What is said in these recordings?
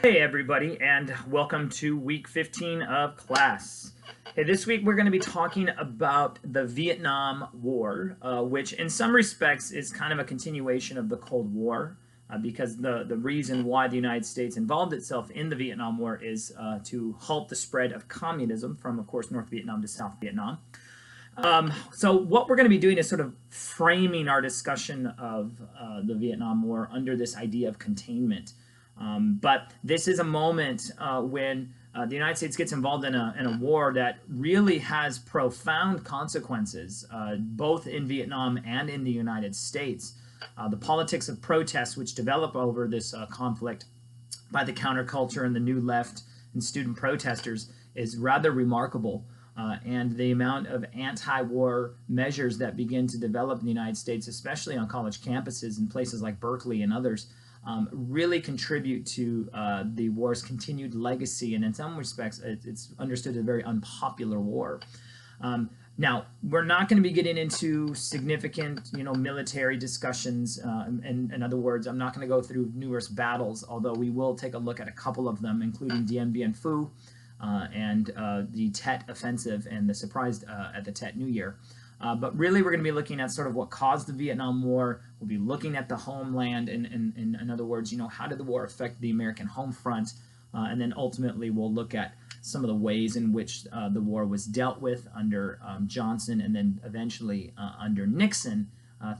Hey everybody, and welcome to week 15 of class. Hey, this week we're going to be talking about the Vietnam War, which in some respects is kind of a continuation of the Cold War, because the reason why the United States involved itself in the Vietnam War is to halt the spread of communism from, of course, North Vietnam to South Vietnam. So what we're going to be doing is sort of framing our discussion of the Vietnam War under this idea of containment. But this is a moment when the United States gets involved in a war that really has profound consequences, both in Vietnam and in the United States. The politics of protest, which develop over this conflict by the counterculture and the New Left and student protesters, is rather remarkable. And the amount of anti-war measures that begin to develop in the United States, especially on college campuses in places like Berkeley and others, really contribute to the war's continued legacy, and in some respects it's understood as a very unpopular war. Now, we're not going to be getting into significant, military discussions. In other words, I'm not going to go through numerous battles, although we will take a look at a couple of them, including Dien Bien Phu and the Tet Offensive and the surprise at the Tet New Year. But really, we're going to be looking at sort of what caused the Vietnam War. We'll be looking at the homeland, and in other words, how did the war affect the American home front? And then ultimately, we'll look at some of the ways in which the war was dealt with under Johnson, and then eventually under Nixon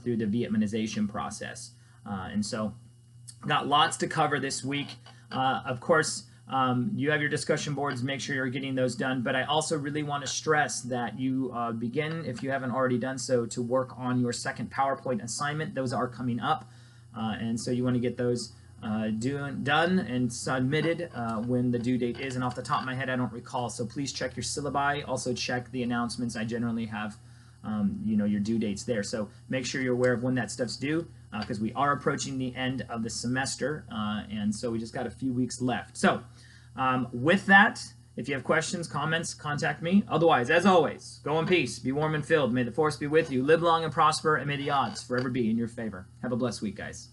through the Vietnamization process. And so, got lots to cover this week. Of course, you have your discussion boards. Make sure you're getting those done. But I also really want to stress that you begin, if you haven't already done so, to work on your second PowerPoint assignment. Those are coming up. And so you want to get those done and submitted when the due date is. And off the top of my head, I don't recall. So please check your syllabi. Also check the announcements. I generally have your due dates there. So make sure you're aware of when that stuff's due, because we are approaching the end of the semester, and so we just got a few weeks left. So with that, if you have questions, comments, contact me. Otherwise, as always, go in peace, be warm and filled. May the force be with you. Live long and prosper, and may the odds forever be in your favor. Have a blessed week, guys.